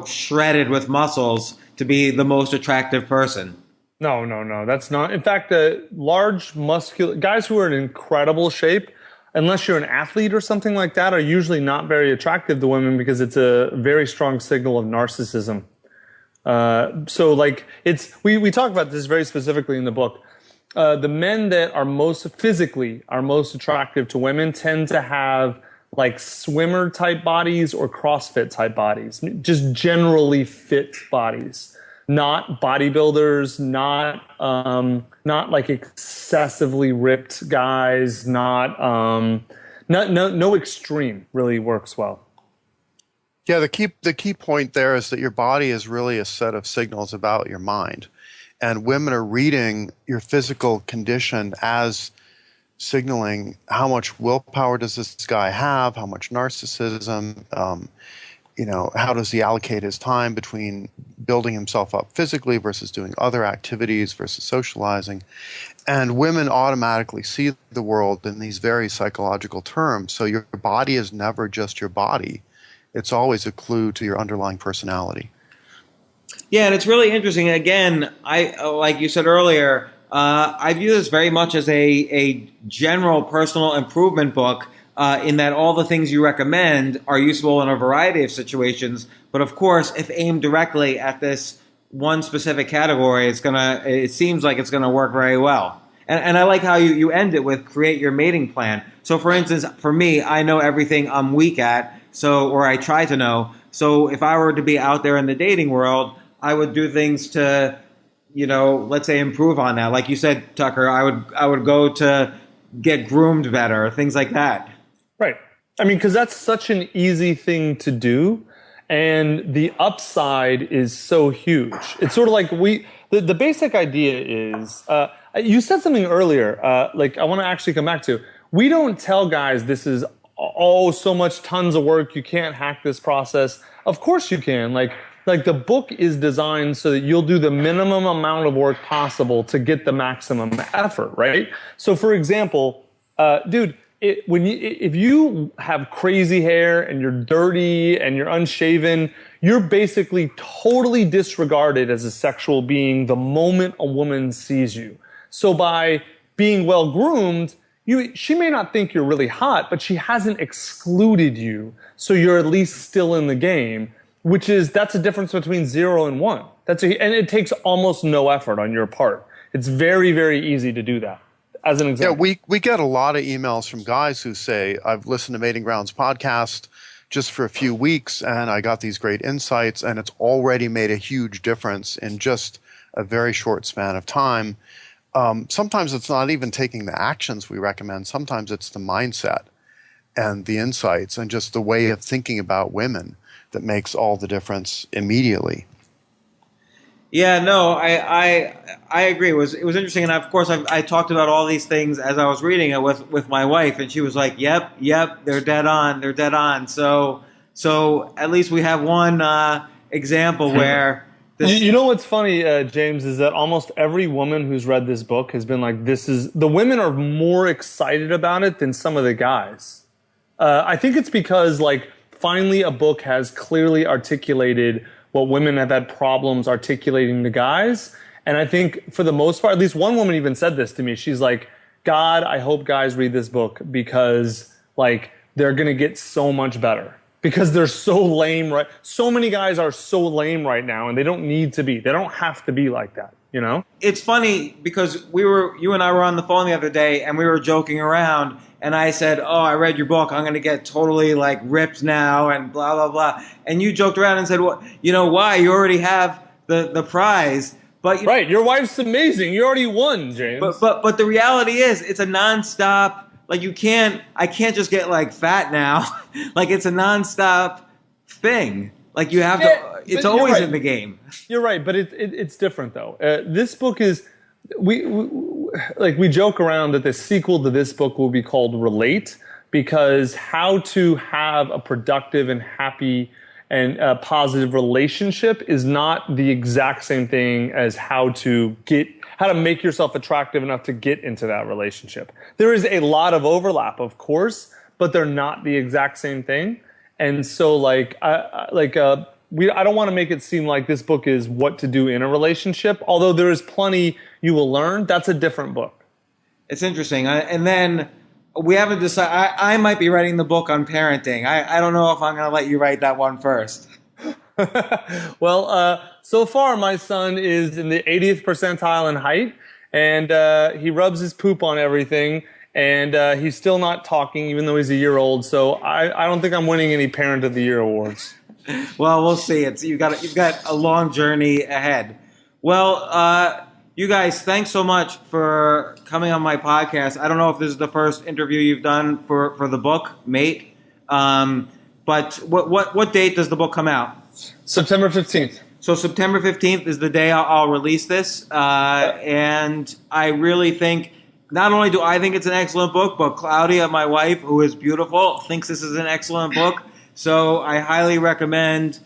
shredded with muscles to be the most attractive person. No, that's not. In fact, large muscular guys who are in incredible shape, unless you're an athlete or something like that, are usually not very attractive to women because it's a very strong signal of narcissism. So like we talk about this very specifically in the book. The men that are most attractive to women tend to have like swimmer type bodies or CrossFit type bodies, just generally fit bodies, not bodybuilders, not like excessively ripped guys, no extreme really works well. Yeah, the key point there is that your body is really a set of signals about your mind. And women are reading your physical condition as signaling how much willpower does this guy have, how much narcissism, how does he allocate his time between building himself up physically versus doing other activities versus socializing. And women automatically see the world in these very psychological terms. So your body is never just your body. It's always a clue to your underlying personality. Yeah, and it's really interesting. Again, like you said earlier, I view this very much as a general personal improvement book, in that all the things you recommend are useful in a variety of situations. But of course, if aimed directly at this one specific category, it seems like it's gonna work very well. And I like how you end it with create your mating plan. So for instance, for me, I know everything I'm weak at, or I try to know. So if I were to be out there in the dating world, I would do things to let's say improve on that? Like you said, Tucker, I would go to get groomed better, things like that. Right. I mean, because that's such an easy thing to do. And the upside is so huge. It's sort of like the basic idea is, you said something earlier, like I want to actually come back to. We don't tell guys this is, so much tons of work. You can't hack this process. Of course you can. Like the book is designed so that you'll do the minimum amount of work possible to get the maximum effort, right? So for example, dude, if you have crazy hair and you're dirty and you're unshaven, you're basically totally disregarded as a sexual being the moment a woman sees you. So by being well groomed, she may not think you're really hot, but she hasn't excluded you. So you're at least still in the game, that's a difference between 0 and 1. And it takes almost no effort on your part. It's very, very easy to do that. As an example. Yeah, we get a lot of emails from guys who say, I've listened to Mating Grounds podcast just for a few weeks and I got these great insights and it's already made a huge difference in just a very short span of time. Sometimes it's not even taking the actions we recommend. Sometimes it's the mindset and the insights and just the way of thinking about women that makes all the difference immediately. Yeah, no, I agree. It was interesting, and of course I talked about all these things as I was reading it with my wife, and she was like, "Yep, they're dead on." So at least we have one example where. You know what's funny, James, is that almost every woman who's read this book has been like, the women are more excited about it than some of the guys. I think it's because finally a book has clearly articulated what women have had problems articulating to guys. And I think for the most part, at least one woman even said this to me. She's like, God, I hope guys read this book because they're going to get so much better because they're so lame. Right. So many guys are so lame right now and they don't need to be. They don't have to be like that. You know, it's funny because you and I were on the phone the other day and we were joking around and I said, "Oh, I read your book. I'm going to get totally ripped now and blah, blah, blah." And you joked around and said, "Well, you know why? You already have the prize." But right. Your wife's amazing. You already won, James. But the reality is it's a nonstop. I can't just get fat now. It's a nonstop thing. You have to, it's always right. in the game. You're right, but it's different though. This book is, we joke around that the sequel to this book will be called Relate, because how to have a productive and happy and a positive relationship is not the exact same thing as how to make yourself attractive enough to get into that relationship. There is a lot of overlap, of course, but they're not the exact same thing. And so, I don't want to make it seem like this book is what to do in a relationship. Although there is plenty you will learn. That's a different book. It's interesting. And then we haven't decided. I might be writing the book on parenting. I don't know if I'm going to let you write that one first. Well, so far my son is in the 80th percentile in height, and he rubs his poop on everything. And he's still not talking, even though he's a year old. So I don't think I'm winning any Parent of the Year awards. Well, we'll see. You've got a long journey ahead. Well, you guys, thanks so much for coming on my podcast. I don't know if this is the first interview you've done for the book, Mate. But what date does the book come out? September 15th. So September 15th is the day I'll release this. And I really think. Not only do I think it's an excellent book, but Claudia, my wife, who is beautiful, thinks this is an excellent book. So I highly recommend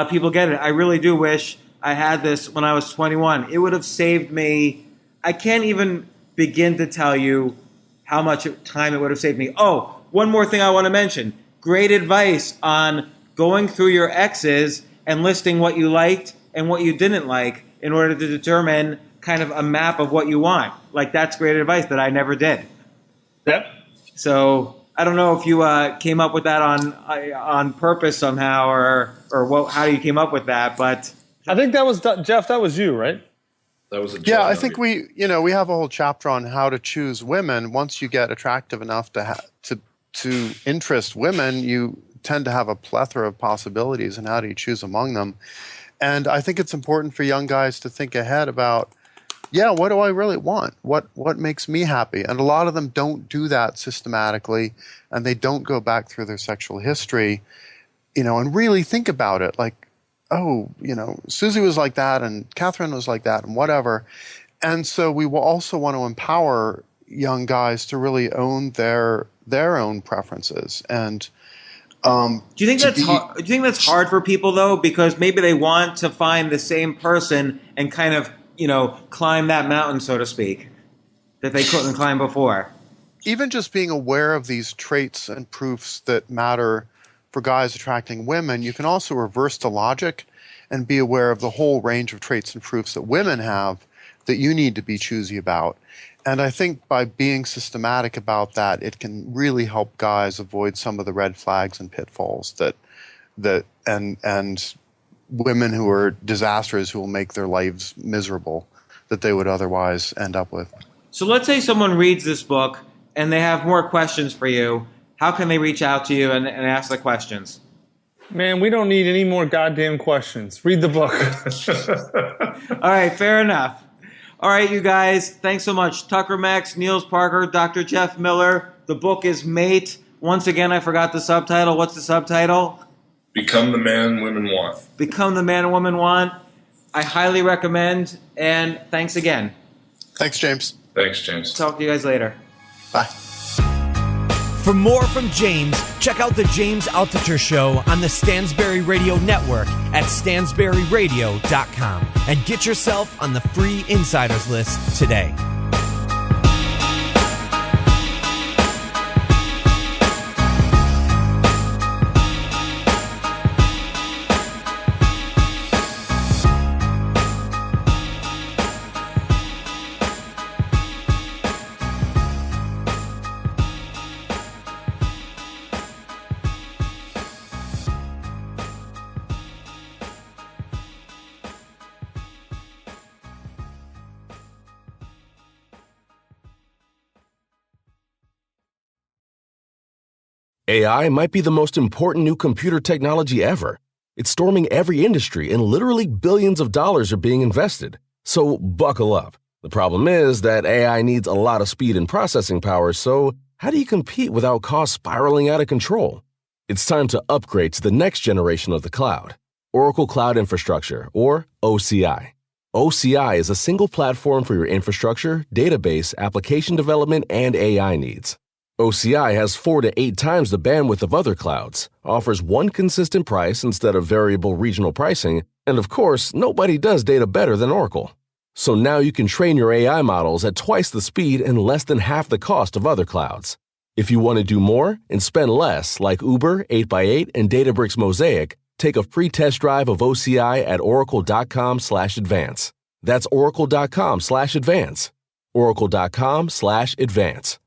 people get it. I really do wish I had this when I was 21. It would have saved me. I can't even begin to tell you how much time it would have saved me. Oh, one more thing I want to mention. Great advice on going through your exes and listing what you liked and what you didn't like in order to determine kind of a map of what you want. That's great advice that I never did. Yep. So I don't know if you came up with that on purpose somehow, or how you came up with that, but I think that was Jeff. That was you, right? That was a yeah. I think we have a whole chapter on how to choose women. Once you get attractive enough to interest women, you tend to have a plethora of possibilities, and how do you choose among them? And I think it's important for young guys to think ahead about, yeah, what do I really want? What makes me happy? And a lot of them don't do that systematically, and they don't go back through their sexual history, and really think about it. Like, oh, Susie was like that, and Catherine was like that, and whatever. And so we will also want to empower young guys to really own their own preferences. And do you think that's hard? Do you think that's hard for people though, because maybe they want to find the same person and kind of climb that mountain, so to speak, that they couldn't climb before? Even just being aware of these traits and proofs that matter for guys attracting women, you can also reverse the logic and be aware of the whole range of traits and proofs that women have that you need to be choosy about. And I think by being systematic about that, it can really help guys avoid some of the red flags and pitfalls and women who are disasters who will make their lives miserable that they would otherwise end up with. So let's say someone reads this book and they have more questions for you. How can they reach out to you and ask the questions? Man, we don't need any more goddamn questions. Read the book. All right, fair enough. All right, you guys, thanks so much. Tucker Max, Niels Parker, Dr. Jeff Miller. The book is Mate. Once again, I forgot the subtitle. What's the subtitle? Become the man women want. Become the man and woman want. I highly recommend, and thanks again. Thanks, James. Thanks, James. Talk to you guys later. Bye. For more from James, check out the James Altucher Show on the Stansberry Radio Network at stansberryradio.com and get yourself on the free insiders list today. AI might be the most important new computer technology ever. It's storming every industry and literally billions of dollars are being invested. So buckle up. The problem is that AI needs a lot of speed and processing power, so how do you compete without costs spiraling out of control? It's time to upgrade to the next generation of the cloud, Oracle Cloud Infrastructure, or OCI. OCI is a single platform for your infrastructure, database, application development, and AI needs. OCI has 4 to 8 times the bandwidth of other clouds, offers one consistent price instead of variable regional pricing, and of course, nobody does data better than Oracle. So now you can train your AI models at twice the speed and less than half the cost of other clouds. If you want to do more and spend less, like Uber, 8x8, and Databricks Mosaic, take a free test drive of OCI at oracle.com/advance. That's oracle.com/advance. oracle.com/advance.